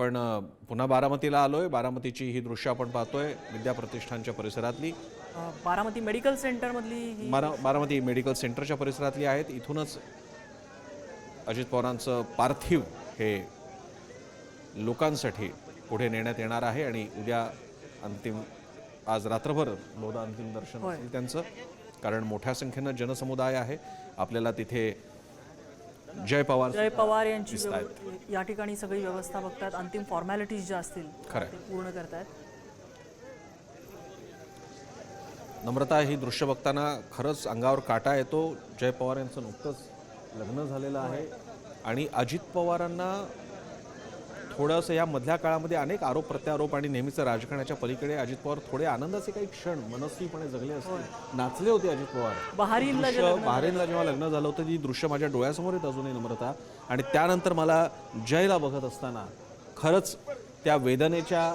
आपण पुन्हा बारामतीला आलोय। बारामतीची ही दृश्य आपण पाहतोय विद्या प्रतिष्ठानच्या परिसरातली। बारामती मेडिकल सेंटर मधली बारामती मेडिकल सेंटरच्या परिसरातली आहेत। इथूनच अजित पवारांचं पार्थिव हे लोकांसाठी पुढे नेण्यात येणार आहे आणि उद्या अंतिम आज रात्रभर बहुधा अंतिम दर्शन असेल त्यांचं, कारण मोठ्या संख्येने जनसमुदाय आहे। आपल्याला तिथे जय पवार यांची या ठिकाणी सगळी व्यवस्था बघतात, अंतिम फॉर्मॅलिटीज ज्या असतील ते पूर्ण करतात। नम्रता, ही दृश्य बघताना खरंच अंगावर काटा येतो। जय पवार यांचं नुकतंच लग्न झालेलं आहे आणि अजित पवारांना थोडंसं या मधल्या काळामध्ये अनेक आरोप प्रत्यारोप आणि नेहमीचं राजकारणाच्या पलीकडे अजित पवार थोडे आनंदाचे काही क्षण मनस्वीपणे जगले असते, नाचले होते अजित पवार। बहारीनला जेव्हा लग्न झालं होतं ती दृश्य माझ्या डोळ्यासमोर येत अजूनही नम्रता। आणि त्यानंतर मला जयला बघत असताना खरंच त्या वेदनेच्या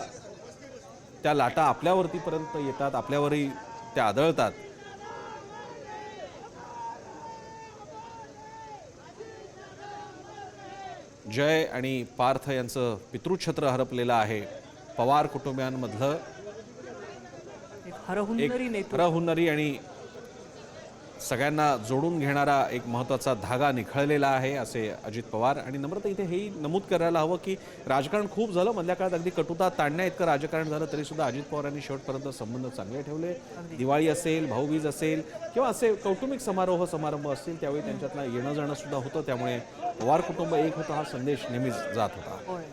त्या लाटा आपल्यावरतीपर्यंत येतात, आपल्यावरही त्या आदळतात। जय आणि पार्थ यांचं पितृछत्र हरपलेलं आहे। पवार कुटुंबियांमधलं एक हरहुन्नरी आणि सगळ्यांना जोडून घेणारा एक महत्त्वाचा धागा निखळलेला आहे असे अजित पवार। आणि नम्रता, इथे हेही नमूद करायला हवं की राजकारण खूप झालं, मधल्या काळात अगदी कटुता ताणण्या इतकं राजकारण झालं, तरी सुद्धा अजित पवारांनी शेवटपर्यंत संबंध चांगले ठेवले। दिवाळी असेल, भाऊबीज असेल किंवा असे कौटुंबिक समारंभ असतील त्यावेळी त्यांच्यातला येणं जाणं सुद्धा होतं, त्यामुळे पवार कुटुंब एक होतं हा संदेश नेहमीच जात होता।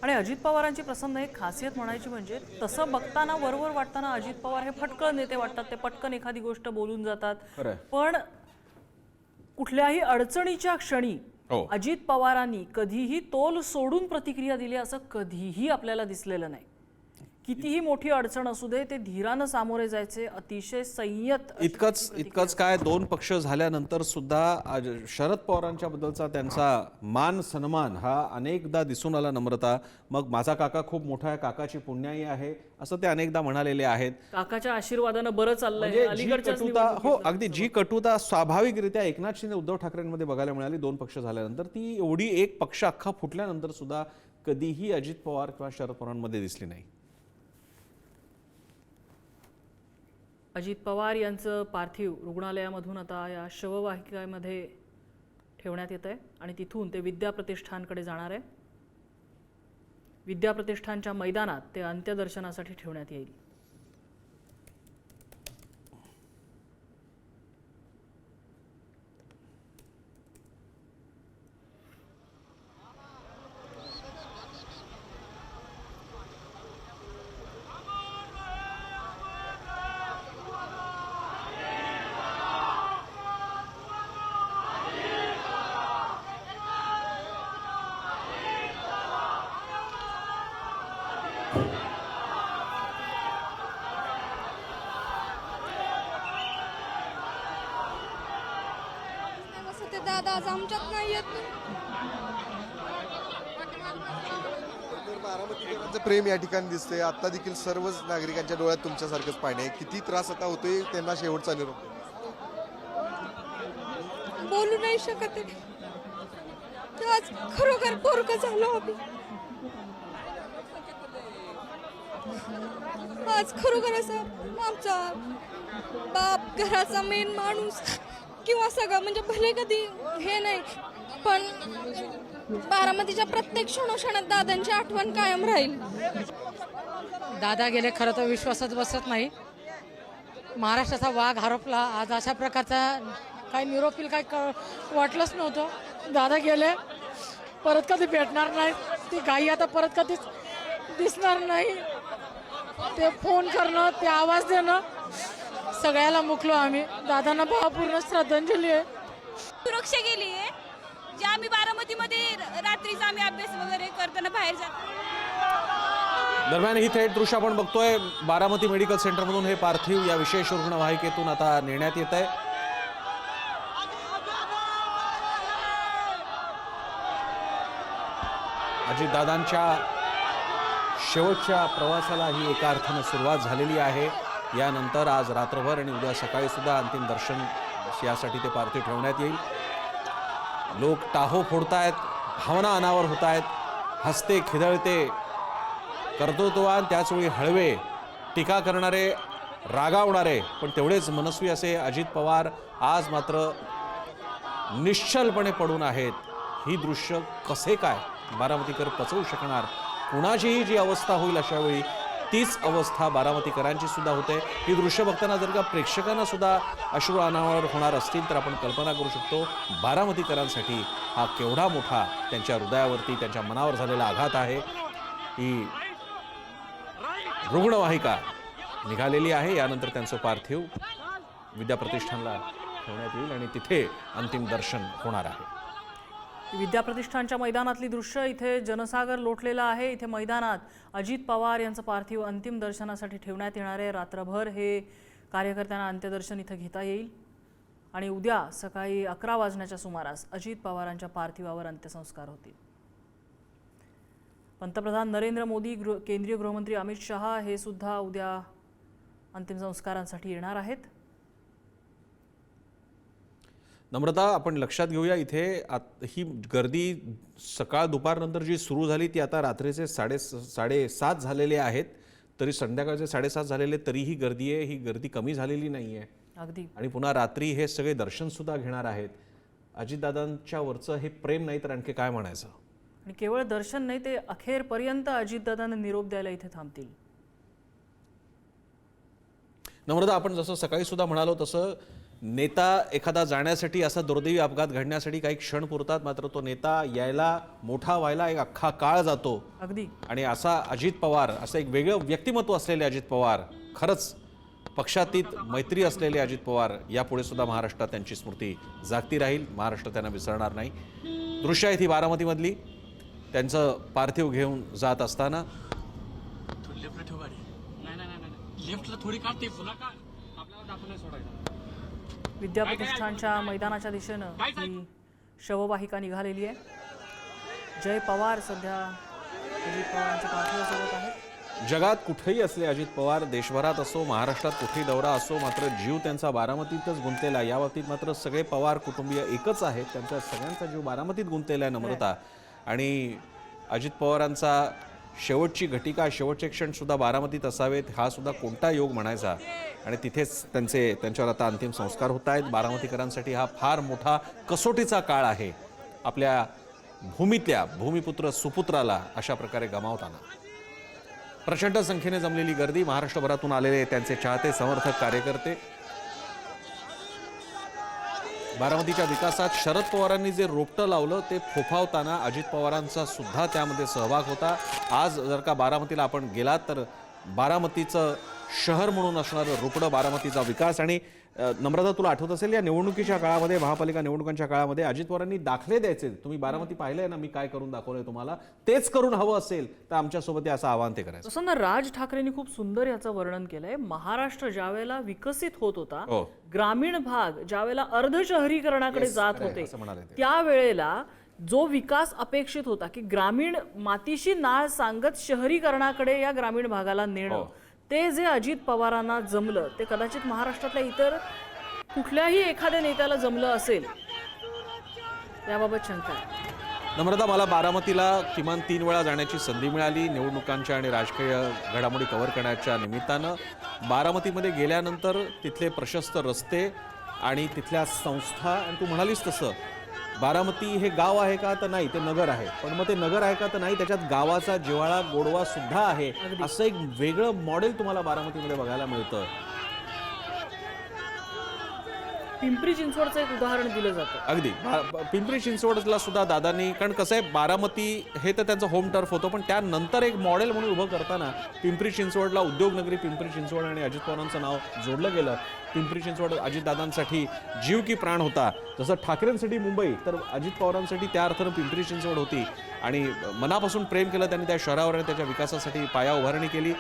आणि अजित पवारांची प्रसन्न एक खासियत म्हणायची म्हणजे तसं बघताना वरवर वाटताना अजित पवार हे फटकन नेते वाटतात, ते पटकन एखादी गोष्ट बोलून जातात, पण कुठल्याही अडचणीच्या क्षणी अजित पवारांनी कधीही तोल सोडून प्रतिक्रिया दिली असं कधीही आपल्याला दिसलेलं नाही। कितीही मोठी अडचण असू दे ते धीरानं सामोरे जायचे, अतिशय संयत। इतकंच काय, दोन पक्ष झाल्यानंतर सुद्धा शरद पवारांच्या बद्दलचा त्यांचा मान सन्मान हा अनेकदा दिसून आला नम्रता। मग माझा काका खूप मोठा आहे, काकाची पुण्याई आहे असं ते अनेकदा म्हणालेले आहेत। काकाच्या आशीर्वादानं बरं चाललंय। अगदी जी कटुता स्वाभाविकरित्या एकनाथ शिंदे उद्धव ठाकरेंमध्ये बघायला मिळाली दोन पक्ष झाल्यानंतर, ती एवढी एक पक्ष अख्खा फुटल्यानंतर सुद्धा कधीही अजित पवार किंवा शरद पवारांमध्ये दिसली नाही। अजित पवार यांचं पार्थिव रुग्णालयामधून आता या शववाहिकेमध्ये ठेवण्यात येत आहे आणि तिथून ते विद्या प्रतिष्ठानकडे जाणार आहे। विद्या प्रतिष्ठानच्या मैदानात ते अंत्यदर्शनासाठी ठेवण्यात येईल। दादा आज आमच्यात नाही येत। बारामतीकरांचं प्रेम या ठिकाणी दिसतंय। आता देखील सर्वच नागरिकांच्या डोळ्यात तुमच्यासारखंच पाणी आहे। किती त्रास आता होतोय, त्यांना शेवटचा निरोप बोलू नाही शकत। आज खरोखर पोरकं झालो आम्ही, आज खरोखर असं आमचा बाप, घराचा मेन माणूस किंवा सगळं म्हणजे भले कधी हे नाही, पण बारामतीच्या प्रत्येक क्षणोक्षणात दादांची आठवण कायम राहील। दादा गेले खरं तर विश्वासात बसत नाही। महाराष्ट्राचा वाघ हरपला, आज अशा प्रकारचा काही निरोप येईल काही वाटलंच नव्हतं। दादा गेले, परत कधी भेटणार नाही, ती गाई आता परत कधीच दिसणार नाही। ते फोन करणं, ते आवाज देणं, सगळ्याला मुकलो आम्ही। दादांना भावपूर्ण श्रद्धांजली आहे। सुरक्षा गेली आहे, जे आम्ही बारामतीमध्ये रात्रीचा आम्ही अभ्यास वगैरे करताना बाहेर जातो। दरम्यान ही थेट दृश्य आपण बघतोय बारामती मेडिकल सेंटरमधून हे पार्थिव या विशेष रुग्णवाहिकेतून आता नेण्यात येत आहे। अजितदादांच्या शेवटच्या प्रवासाला ही एका अर्थाने सुरुवात झालेली आहे। यानंतर आज रात्रभर आणि उद्या सकाळी सुद्धा अंतिम दर्शन यासाठी ते पार्थिव ठेवण्यात येईल। लोक टाहो फोडतायत, भावना अनावर होत आहेत, हसते खिदळते कर्तृत्ववान त्याचवेळी हळवे टीका करणारे, रागावणारे पण तेवढेच मनस्वी असे अजित पवार आज मात्र निश्चलपणे पडून आहेत. ही दृश्य कसे काय बारामतीकर पचवू शकणार? कुणाचीही जी अवस्था होईल अशा वेळी तीच अवस्था बारामतीकरांची सुद्धा होते. ही दृश्य बघताना जर का प्रेक्षकांना सुद्धा अश्रू अनावर होणार असतील तर आपण कल्पना करू शकतो बारामतीकरांसाठी हा केवढा मोठा त्यांच्या हृदयावरती, त्यांच्या मनावर झालेला आघात आहे. ही रुग्णवाहिका निघालेली आहे. यानंतर त्यांचं पार्थिव विद्याप्रतिष्ठानला ठेवण्यात येईल आणि तिथे अंतिम दर्शन होणार आहे. विद्याप्रतिष्ठानच्या मैदानातली दृश्य, इथे जनसागर लोटलेला आहे. इथे मैदानात अजित पवार यांचं पार्थिव अंतिम दर्शनासाठी ठेवण्यात येणार आहे. रात्रभर हे कार्यकर्त्यांना अंत्यदर्शन इथं घेता येईल आणि उद्या सकाळी 11 वाजण्याच्या सुमारास अजित पवारांच्या पार्थिवावर अंत्यसंस्कार होतील. पंतप्रधान नरेंद्र मोदी, केंद्रीय गृहमंत्री अमित शहा हे सुद्धा उद्या अंतिम संस्कारांसाठी येणार आहेत. नम्रता, आपण लक्षात घेऊया इथे ही गर्दी सकाळ दुपारनंतर जी सुरू झाली ती आता रात्रीचे 7:30 झालेले आहेत. तरी संध्याकाळचे 7:30 झालेले तरीही गर्दी आहे. ही गर्दी कमी झालेली नाही आहे अगदी. आणि पुन्हा रात्री हे सगळे दर्शन सुद्धा घेणार आहेत. अजितदादांच्या वरचं हे प्रेम नाही तर आणखी काय म्हणायचं? आणि केवळ दर्शन नाही, ते अखेरपर्यंत अजितदादांना निरोप द्यायला इथे थांबतील. नम्रता, आपण जसं सकाळी सुद्धा म्हणालो तसं नेता एखादा जाण्यासाठी, असा दुर्दैवी अपघात घडण्यासाठी काही क्षण पुरतात, मात्र तो नेता यायला, मोठा व्हायला एक अख्खा काळ जातो. अगदी. आणि असा अजित पवार, असं एक वेगळं व्यक्तिमत्व असलेले अजित पवार, खरंच पक्षातीत मैत्री असलेले अजित पवार, यापुढे सुद्धा महाराष्ट्रात त्यांची स्मृती जागती राहील. महाराष्ट्र त्यांना विसरणार नाही. दृश्य आहे ती बारामतीमधली, त्यांचं पार्थिव घेऊन जात असताना. विद्याप्रतिष्ठानच्या मैदानाच्या दिशेनं ही शववाहिका निघालेली आहे. जय पवार सध्या अजित पवारांच्या पार्थिवासोबत आहेत. जगात कुठेही असले अजित पवार, देशभरात असो, महाराष्ट्रात कुठेही दौरा असो, मात्र जीव त्यांचा बारामतीतच गुंतलेला. या बाबतीत मात्र सगळे पवार कुटुंबीय एकच आहेत. त्यांचा सगळ्यांचा जीव बारामतीत गुंतलेला आहे नम्रता. आणि अजित पवारांचा शेवटची घटिका, शेवटचे क्षण सुद्धा बारामतीत असावेत, हा सुद्धा कोणता योग म्हणायचा. आणि तिथेच त्यांच्यावर आता अंतिम संस्कार होत आहेत. बारामतीकरांसाठी हा फार मोठा कसोटीचा काळ आहे. आपल्या भूमीतल्या भूमिपुत्र सुपुत्राला अशा प्रकारे गमावताना प्रचंड संख्येने जमलेली गर्दी, महाराष्ट्रभरातून आलेले त्यांचे चाहते, समर्थक, कार्यकर्ते. बारामतीच्या विकासात शरद पवारांनी जे रोपटं लावलं ते फोफावताना अजित पवारांचा सुद्धा त्यामध्ये सहभाग होता. आज जर का बारामतीला आपण गेलात तर बारामतीचं शहर म्हणून असणारं रोपडं, बारामतीचा विकास. आणि नम्रता, तुला आठवत असेल या निवडणुकीच्या काळामध्ये, महापालिका निवडणुकांच्या काळामध्ये अजित पवारांनी दाखले द्यायचे, तुम्ही बारामती पाहिलंय ना, मी काय करून दाखवलंय तुम्हाला, तेच करून हवं असेल तर आमच्यासोबत असं आव्हान ते करायचं. तसं ना, राज ठाकरेंनी खूप सुंदर याचं वर्णन केलंय. महाराष्ट्र ज्यावेळेला विकसित होत होता, ग्रामीण भाग ज्यावेळेला अर्धशहरीकरणाकडे जात होते, त्यावेळेला जो विकास अपेक्षित होता की ग्रामीण मातीशी नाळ सांगत शहरीकरणाकडे या ग्रामीण भागाला नेणं, ते जे अजित पवारांना जमलं ते कदाचित महाराष्ट्रातल्या इतर कुठल्याही एखाद्या नेत्याला जमलं असेल याबाबत शंका आहे. नम्रता, मला बारामतीला किमान 3 वेळा जाण्याची संधी मिळाली निवडणुकांच्या आणि राजकीय घडामोडी कव्हर करण्याच्या निमित्तानं. बारामतीमध्ये गेल्यानंतर तिथले प्रशस्त रस्ते आणि तिथल्या संस्था, आणि तू म्हणालीस तसं बारामती हे गाव आहे का तर नाही, ते नगर आहे. पण मग ते नगर आहे का तर नाही, त्याच्यात गावाचा जिव्हाळा, गोडवा सुद्धा आहे. असं एक वेगळं मॉडेल तुम्हाला बारामतीमध्ये बघायला मिळतं. पिंपरी चिंचवडचं एक उदाहरण दिलं जातं. अगदी पिंपरी चिंचवडला सुद्धा दादांनी, कारण कसं आहे, बारामती हे तर त्यांचं होम टर्फ होतं, पण त्यानंतर एक मॉडेल म्हणून उभं करताना पिंपरी चिंचवडला उद्योगनगरी पिंपरी चिंचवड आणि अजित पवारांचं नाव जोडलं गेलं. पिंपरी चिंचवड अजितदादांसाठी जीव की प्राण होता. जसं ठाकरेंसाठी मुंबई, तर अजित पवारांसाठी त्या अर्थानं पिंपरी चिंचवड होती. आणि मनापासून प्रेम केलं त्यांनी त्या शहरावर आणि त्याच्या विकासासाठी पाया उभारणी केली.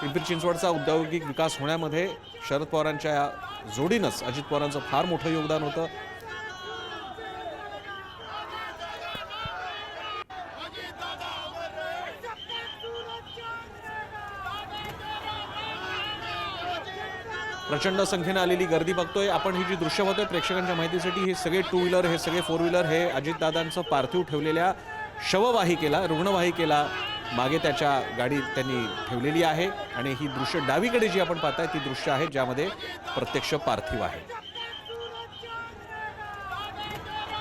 पिंपरी चिंचवडचा औद्योगिक विकास होण्यामध्ये शरद पवारांच्या जोडीनंच अजित पवारांचं फार मोठं योगदान होतं. प्रचंड संख्येने आलेली गर्दी बघतोय आपण. ही जी दृश्य बघतोय प्रेक्षकांच्या माहितीसाठी, हे सगळे 2 व्हीलर, हे सगळे 4 व्हीलर हे अजितदादांचं पार्थिव ठेवलेल्या शववाहिकेला, रुग्णवाहिकेला मागे त्याच्या गाडी त्यांनी ठेवलेली आहे. आणि ही दृश्य डावीकडे जी आपण पाहताय ती दृश्य आहे ज्यामध्ये प्रत्यक्ष पार्थिव आहे.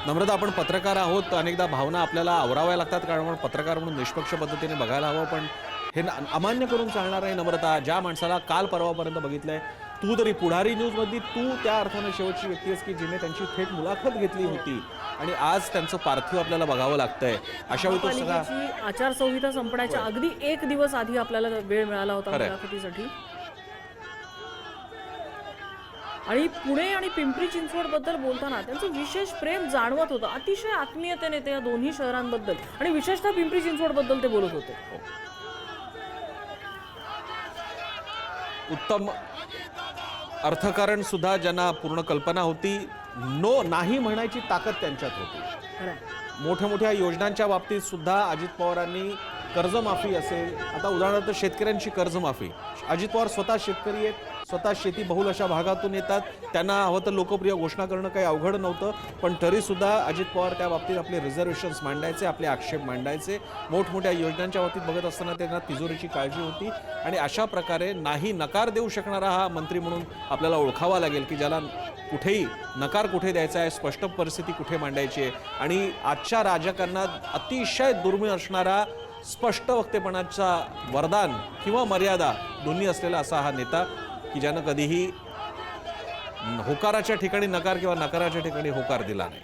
नम्रता, आपण पत्रकार आहोत, अनेकदा भावना आपल्याला आवराव्या लागतात कारण आपण पत्रकार म्हणून निष्पक्ष पद्धतीने बघायला हवं, पण हे अमान्य करून चालणार आहे. नम्रता, ज्या माणसाला काल परवापर्यंत बघितलंय, तू तरी पुढारी न्यूजमधली तू त्या अर्थानं शेवटची व्यक्ती आहेस की जिने त्यांची थेट मुलाखत घेतली होती आणि आज त्यांचं पार्थिव आपल्याला बघावं लागतंय. अशा वेळी तो सगळा महापालिकेची आचारसंहिता संपण्याच्या अगदी 1 दिवस आधी आपल्याला वेळ मिळाला होता मुलाखतीसाठी. आणि पुणे आणि पिंपरी चिंचवड बद्दल बोलताना त्यांचं विशेष प्रेम जाणवत होतं, अतिशय आत्मीयतेने ते या दोन्ही शहरांबद्दल आणि विशेषतः पिंपरी चिंचवड बद्दल ते बोलत होते. उत्तम अर्थकारण सुद्धा ज्यांना पूर्ण कल्पना होती, नाही म्हणायची ताकद त्यांच्यात होती. मोठ्या मोठ्या योजनांच्या बाबतीत सुद्धा अजित पवारांनी कर्जमाफी असेल, आता उदाहरणार्थ शेतकऱ्यांची कर्जमाफी, अजित पवार स्वतः शेतकरी आहेत, स्वतः शेती बहुल अशा भागातून येतात, त्यांना हवं तर लोकप्रिय घोषणा करणं काही अवघड नव्हतं, पण तरी सुद्धा अजित पवार त्या बाबतीत आपले रिझर्वेशन्स मांडायचे, आपले आक्षेप मांडायचे. मोठमोठ्या योजनांच्या बाबतीत बघत असताना त्यांना तिजोरीची काळजी होती आणि अशा प्रकारे नाही नकार देऊ शकणारा हा मंत्री म्हणून आपल्याला ओळखावा लागेल की ज्याला कुठेही नकार कुठे द्यायचा आहे, स्पष्ट परिस्थिती कुठे मांडायची आहे. आणि आजच्या राजकारणात अतिशय दुर्मिळ असणारा स्पष्ट वक्तेपणाचा वरदान किंवा मर्यादा दोन्ही असलेला असा हा नेता की ज्यानं कधीही होकाराच्या ठिकाणी नकार किंवा नकाराच्या ठिकाणी होकार दिला नाही.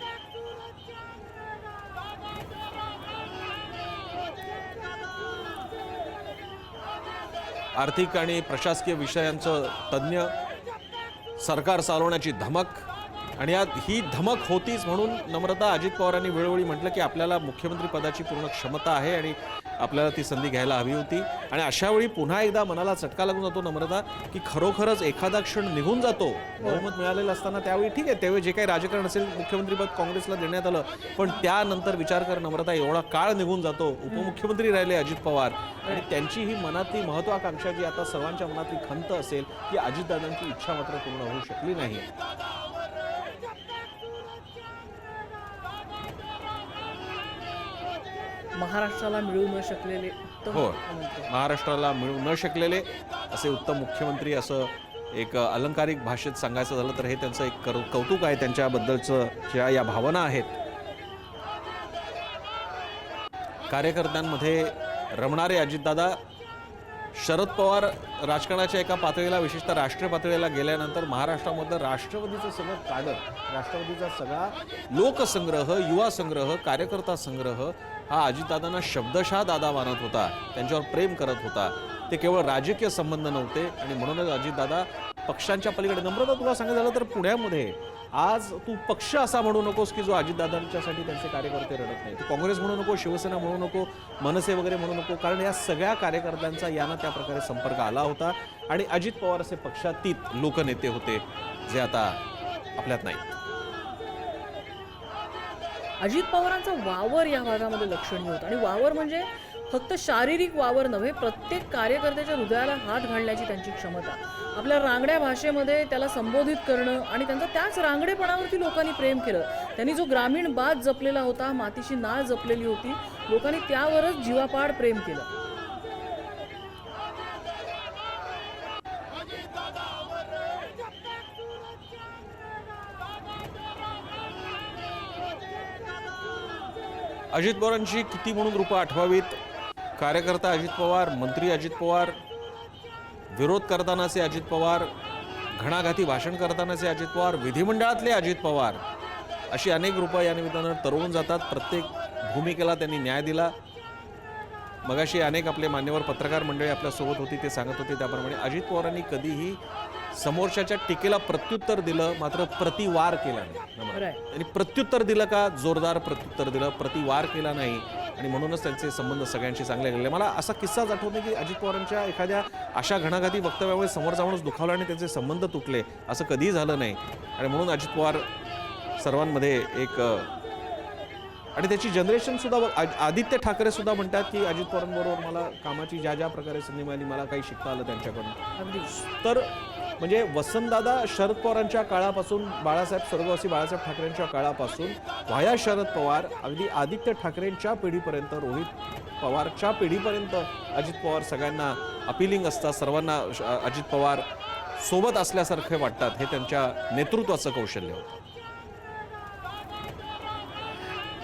आर्थिक आणि प्रशासकीय विषयांचं तज्ज्ञ, सरकार चालवण्याची धमक, आणि यात ही धमक होतीच म्हणून नम्रता अजित पवारांनी वेळोवेळी म्हटलं की आपल्याला मुख्यमंत्री पदाची पूर्ण क्षमता आहे आणि आपल्याला ती संधी घ्यायला हवी होती. आणि अशा वेळी पुन्हा एकदा मनाला चटका लागून जातो नम्रता की खरोखरच एखादा क्षण निघून जातो, बहुमत मिळालेलं असताना. त्यावेळी ठीक आहे, त्यावेळी जे काही राजकारण असेल मुख्यमंत्रीपद काँग्रेसला देण्यात आलं, पण त्यानंतर विचार कर नम्रता, एवढा काळ निघून जातो, उपमुख्यमंत्री राहिले अजित पवार, आणि त्यांची ही मनातली महत्वाकांक्षा जी आता सर्वांच्या मनातली खंत असेल की अजितदादांची इच्छा मात्र पूर्ण होऊ शकली नाही. महाराष्ट्राला मिळू न शकलेले उत्तम हो, मुख्यमंत्री. महाराष्ट्राला मिळू न शकलेले असे उत्तम मुख्यमंत्री, असं एक अलंकारिक भाषेत सांगायचं झालं तर हे त्यांचं एक कौतुक आहे. त्यांच्याबद्दलचं ज्या या भावना आहेत, कार्यकर्त्यांमध्ये रमणारे अजितदादा. शरद पवार राजकारणाच्या एका पातळीला, विशेषतः राष्ट्रीय पातळीला गेल्यानंतर महाराष्ट्रामधलं राष्ट्रवादीचं सगळं काडर, राष्ट्रवादीचा सगळा लोकसंग्रह, युवा संग्रह, कार्यकर्ता संग्रह हा अजितदादांना शब्दशः दादा मानत होता, त्यांच्यावर प्रेम करत होता. ते केवळ राजकीय संबंध नव्हते आणि म्हणूनच अजितदादा पक्षांच्या पलीकडे. नम्रता, तुला सांगायचं झालं तर पुण्यामध्ये आज तू पक्ष असा म्हणू नकोस की जो अजितदादांच्यासाठी त्यांचे कार्यकर्ते रडत नाही. तू काँग्रेस म्हणू नको, शिवसेना म्हणू नको, मनसे वगैरे म्हणू नको, कारण या सगळ्या कार्यकर्त्यांचा यानं त्या प्रकारे संपर्क आला होता. आणि अजित पवार असे पक्षातीत लोकनेते होते जे आता आपल्यात नाही. अजित पवारांचा वावर या भागामध्ये लक्षणीय होता. आणि वावर म्हणजे फक्त शारीरिक वावर नव्हे, प्रत्येक कार्यकर्त्याच्या हृदयाला हात घालण्याची त्यांची क्षमता, आपल्या रांगड्या भाषेमध्ये त्याला संबोधित करणं आणि त्यांचा त्याच रांगडेपणावरती लोकांनी प्रेम केलं. त्यांनी जो ग्रामीण बाज जपलेला होता, मातीची नाळ जपलेली होती, लोकांनी त्यावरच जीवापाड प्रेम केलं. अजित पवारांची किती म्हणून रूपं आठवावीत. कार्यकर्ता अजित पवार, मंत्री अजित पवार, विरोध करतानाचे अजित पवार, घणाघाती भाषण करतानाचे अजित पवार, विधिमंडळातले अजित पवार, अशी अनेक रूपं या निमित्तानं तरळून जातात. प्रत्येक भूमिकेला त्यांनी न्याय दिला. मगाशी अनेक आपले मान्यवर पत्रकार मंडळी आपल्यासोबत होती, ते सांगत होते त्याप्रमाणे अजित पवारांनी कधीही समोरच्याच्या टीकेला प्रत्युत्तर दिलं, मात्र प्रतिवार केला नाही. आणि प्रत्युत्तर दिलं का, जोरदार प्रत्युत्तर दिलं, प्रतिवार केला नाही. आणि म्हणूनच त्यांचे संबंध सगळ्यांशी चांगले गेले. मला असा किस्साच आठवत नाही की अजित पवारांच्या एखाद्या अशा घणाघाती वक्तव्यामुळे समोरचा माणूस दुखावला आणि त्यांचे संबंध तुटले, असं कधीही झालं नाही. आणि म्हणून अजित पवार सर्वांमध्ये एक, आणि त्याची जनरेशन सुद्धा, आदित्य ठाकरे सुद्धा म्हणतात की अजित पवारांबरोबर मला कामाची ज्या ज्या प्रकारे संधी मिळाली, मला काही शिकता आलं त्यांच्याकडून. तर म्हणजे वसंतदादा शरद पवारांच्या काळापासून बाळासाहेब स्वर्गवासी बाळासाहेब ठाकरेंच्या काळापासून व्हाया शरद पवार अगदी आदित्य ठाकरेंच्या पिढीपर्यंत रोहित पवारच्या पिढीपर्यंत अजित पवार सगळ्यांना अपिलिंग असतात, सर्वांना अजित पवार सोबत असल्यासारखे वाटतात. हे त्यांच्या नेतृत्वाचं कौशल्य होतं.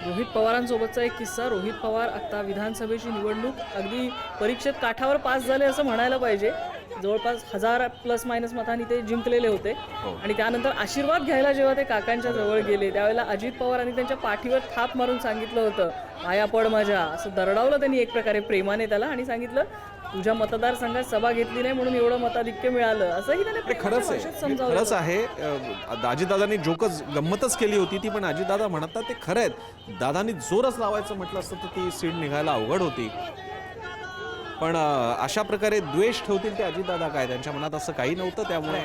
रोहित पवारांसोबतचा एक किस्सा. रोहित पवार आता विधानसभेची निवडणूक अगदी परीक्षेत काठावर पास झाले असं म्हणायला पाहिजे. जवळपास 1000± मतांनी ते जिंकलेले होते. आणि त्यानंतर आशीर्वाद घ्यायला जेव्हा ते काकांच्या जवळ गेले त्यावेळेला अजित पवारांनी त्यांच्या पाठीवर थाप मारून सांगितलं होतं, पाया पड माझ्या, असं दरडावलं त्यांनी एक प्रकारे प्रेमाने त्याला आणि सांगितलं तुझ्या मतदारसंघात सभा घेतली नाही म्हणून एवढं मताधिक्य मिळालं, असंही त्याने खरंच आहे, खरंच आहे. अजितदादांनी जोकच गंमतच केली होती ती, पण अजितदादा म्हणतात ते खरं आहेत. दादांनी जोरच लावायचं म्हटलं असतं तर ती सीट निघायला अवघड होती. पण अशा प्रकारे द्वेष ठेवतील ते अजितदादा काय, त्यांच्या मनात असं काही नव्हतं. त्यामुळे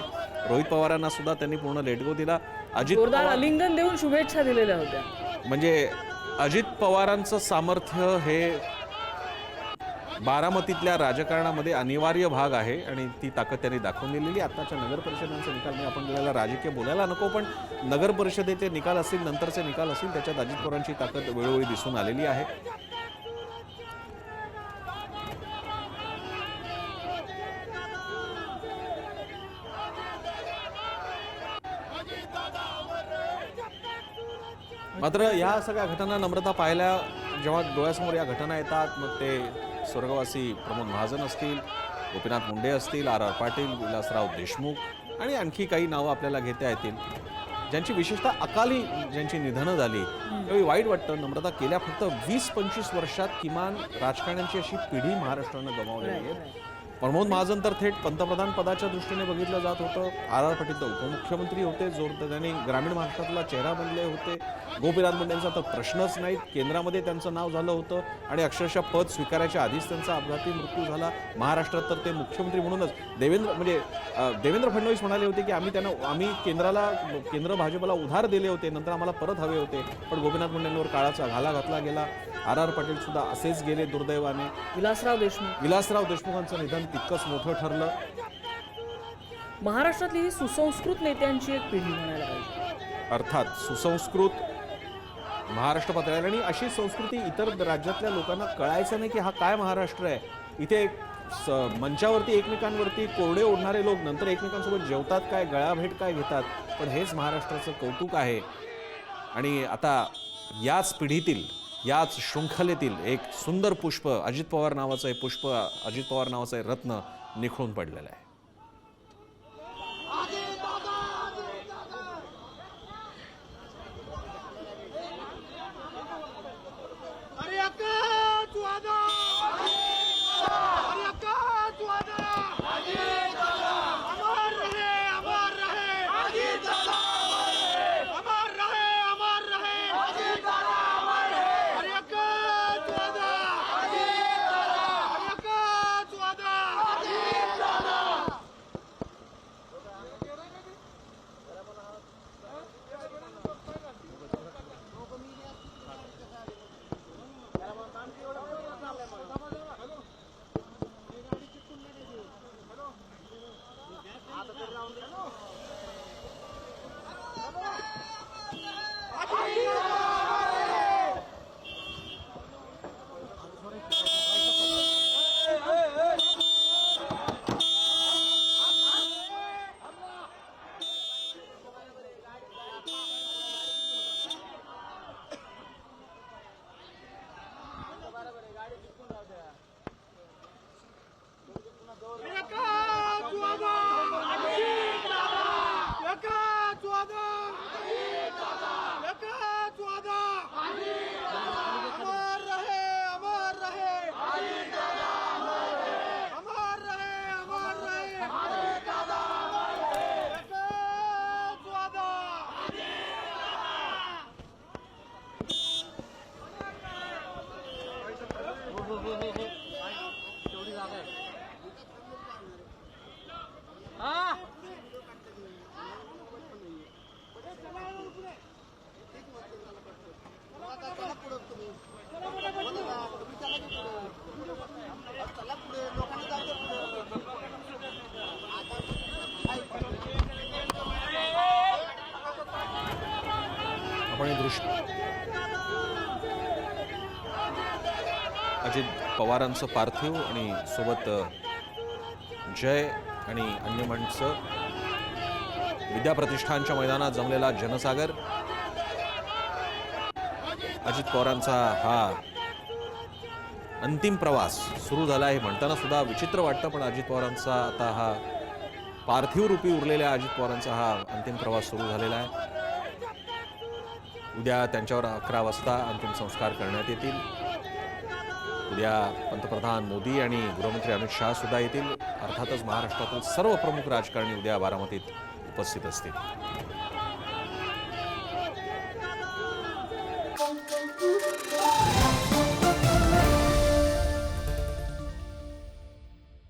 रोहित पवारांना सुद्धा त्यांनी पूर्ण लेटगो दिला. अजित जोरदार आलिंगन देऊन शुभेच्छा दिलेल्या होत्या. म्हणजे अजित पवारांचं सामर्थ्य हे बारामतीतल्या राजकारणामध्ये अनिवार्य भाग आहे आणि ती ताकद त्यांनी दाखवून दिलेली. आताच्या नगर परिषदांचे निकाल म्हणजे आपण गेलेला राजकीय बोलायला नको, पण नगर परिषदेचे निकाल असतील, नंतरचे निकाल असतील, त्याच्यात अजित पवारांची ताकद वेळोवेळी दिसून आलेली आहे. मात्र या सगळ्या घटना नम्रता पाहिल्या जेव्हा डोळ्यासमोर या घटना येतात, मग ते स्वर्गवासी प्रमोद महाजन असतील, गोपीनाथ मुंडे असतील, R.R. पाटील, विलासराव देशमुख आणि आणखी काही नावं आपल्याला घेता येतील, ज्यांची विशेषतः अकाली ज्यांची निधनं झाली, त्यावेळी वाईट वाटतं. नम्रता गेल्या फक्त 20-25 वर्षात किमान राजकारण्यांची अशी पिढी महाराष्ट्रानं गमावलेली आहे. प्रमोद महाजन तर थेट पंतप्रधान पदाच्या दृष्टीने बघितलं जात होतं. R.R. पाटील तर उपमुख्यमंत्री होते, जोरदार त्यांनी ग्रामीण महाराष्ट्रातला चेहरा बनले होते. गोपीनाथ मुंडेंचा तर प्रश्नच नाहीत, केंद्रामध्ये त्यांचं नाव झालं होतं आणि अक्षरशः पद स्वीकारायच्या आधीच त्यांचा अपघाती मृत्यू झाला. महाराष्ट्रात तर ते मुख्यमंत्री म्हणूनच देवेंद्र फडणवीस म्हणाले होते की आम्ही केंद्र भाजपला उधार दिले होते, नंतर आम्हाला परत हवे होते, पण गोपीनाथ मुंडेंवर काळाचा घाला घातला गेला. R.R. पाटील सुद्धा असेच गेले दुर्दैवाने. विलासराव देशमुखांचं निधन तितकंच मोठं ठरलं. महाराष्ट्रातली ही सुसंस्कृत नेत्यांची एक पिढी म्हणायला पाहिजे. अर्थात सुसंस्कृत महाराष्ट्र पातळीवर, आणि अशी संस्कृती इतर राज्यातल्या लोकांना कळायचं नाही की हा काय महाराष्ट्र आहे. इथे मंचावरती एकमेकांवरती कोरडे ओढणारे लोक नंतर एकमेकांसोबत जेवतात काय, गळाभेट काय घेतात, पण हेच महाराष्ट्राचं कौतुक आहे. आणि आता याच पिढीतील, याच शृंखलेतील एक सुंदर पुष्प, अजित पवार नावाचं हे पुष्प, अजित पवार नावाचं हे रत्न निखळून पडलेलं आहे. दृश्य अजित पवारांचं पार्थिव आणि सोबत जय आणि अन्य मंच विद्या प्रतिष्ठानच्या मैदानात जमलेला जनसागर. अजित पवारांचा हा अंतिम प्रवास सुरू झाला आहे म्हणताना सुद्धा विचित्र वाटतं, पण अजित पवारांचा आता हा पार्थिव रूपी उरलेल्या अजित पवारांचा हा अंतिम प्रवास सुरू झालेला आहे. उद्या त्यांच्यावर 11 वाजता अंतिम संस्कार करण्यात येतील. उद्या पंतप्रधान मोदी आणि गृहमंत्री अमित शहा सुद्धा येतील. अर्थातच महाराष्ट्रातील सर्व प्रमुख राजकारणी उद्या बारामतीत उपस्थित असतील.